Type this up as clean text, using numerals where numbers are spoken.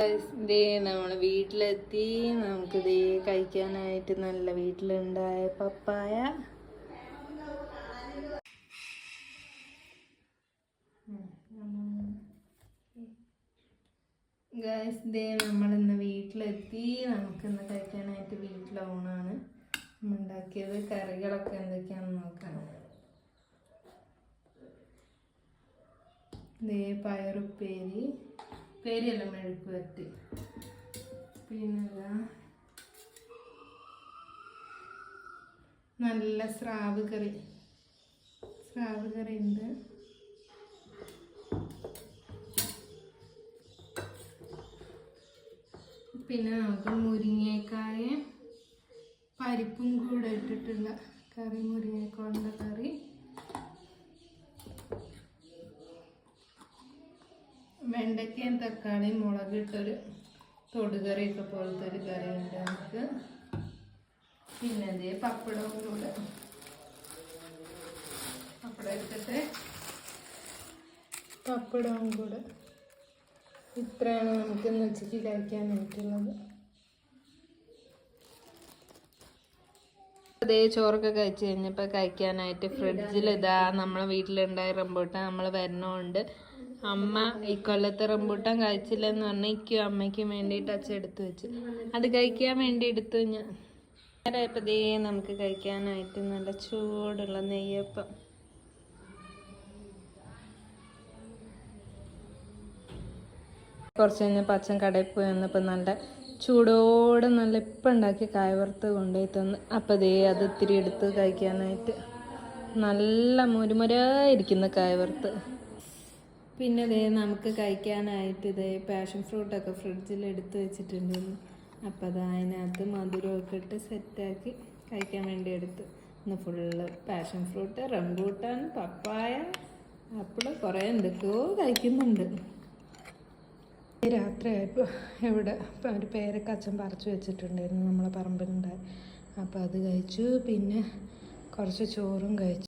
നമ്മൾ വീട്ടിലെത്തി. നമുക്കിത് കഴിക്കാനായിട്ട് നല്ല വീട്ടിലുണ്ടായ പപ്പായ. നമ്മളിന്ന് വീട്ടിലെത്തി. നമുക്കിന്ന് കഴിക്കാനായിട്ട് വീട്ടിലൂണാണ് ഉണ്ടാക്കിയത്. കറികളൊക്കെ എന്തൊക്കെയാണെന്ന് നോക്കാം. പയറുപ്പേരി, ഉപ്പേരിയല്ല മെഴുക്ക് വരട്ടി. പിന്നെ നല്ല സ്രാവ് കറി ഉണ്ട്. പിന്നെ നമുക്ക് മുരിങ്ങക്കായ പരിപ്പും കൂടെ ഇട്ടിട്ടുള്ള കറി, മുരിങ്ങക്കോളിൻ്റെ കറി. വെണ്ടയ്ക്കയും തക്കാളിയും മുളകിട്ടൊരു തൊടുകറിയൊക്കെ പോലത്തെ ഒരു കറിയുണ്ട് നമുക്ക്. പിന്നെ പപ്പടവും കൂടെ, പപ്പടം എടുത്തിട്ട് പപ്പടവും കൂടെ. ഇത്രയാണ് നമുക്ക് ഇന്ന് ഉച്ചയ്ക്ക് കഴിക്കാനായിട്ടുള്ളത്. ചോറൊക്കെ കഴിച്ച് കഴിഞ്ഞപ്പോൾ കഴിക്കാനായിട്ട് ഫ്രിഡ്ജിൽ നമ്മളെ വീട്ടിലുണ്ടായ റംബൂട്ടാൻ നമ്മൾ വരണോണ്ട് അമ്മ ഈ കൊല്ലത്തെ റംബൂട്ടാൻ കഴിച്ചില്ലെന്ന് പറഞ്ഞാൽ എനിക്കും അമ്മയ്ക്കും വേണ്ടിയിട്ട് അച്ഛൻ എടുത്തു വെച്ചു. അത് കഴിക്കാൻ വേണ്ടി എടുത്തു ഞാൻ. ഇപ്പം നമുക്ക് കഴിക്കാനായിട്ട് നല്ല ചൂടുള്ള നെയ്യപ്പം. കുറച്ച് കഴിഞ്ഞപ്പോൾ അച്ഛൻ കടയിൽ പോയി വന്നപ്പോൾ നല്ല ചൂടോടെ നല്ല ഇപ്പം ഉണ്ടാക്കി കായവറുത്ത് കൊണ്ടുപോയി തന്നു. അപ്പം അത് ഇത്തിരി എടുത്ത് കഴിക്കാനായിട്ട്. നല്ല മുരുമുരായിരിക്കുന്ന കായവറുത്ത്. പിന്നെ നമുക്ക് കഴിക്കാനായിട്ട് പാഷൻ ഫ്രൂട്ടൊക്കെ ഫ്രിഡ്ജിൽ എടുത്ത് വെച്ചിട്ടുണ്ടായിരുന്നു. അപ്പം അതിനകത്ത് മധുരമൊക്കെ ഇട്ട് സെറ്റാക്കി കഴിക്കാൻ വേണ്ടി എടുത്തു. ഇന്ന് ഫുള്ള് പാഷൻ ഫ്രൂട്ട്, റംബൂട്ടാൻ, പപ്പായ, ആപ്പിൾ, കുറേ എന്തൊക്കെയോ കഴിക്കുന്നുണ്ട്. രാത്രിയായപ്പോൾ ഇവിടെ ഒരു പേരൊക്കെ അച്ഛൻ പറിച്ചു വെച്ചിട്ടുണ്ടായിരുന്നു നമ്മളെ പറമ്പിലുണ്ടായി. അപ്പോൾ അത് കഴിച്ചു. പിന്നെ കുറച്ച് ചോറും കഴിച്ചു.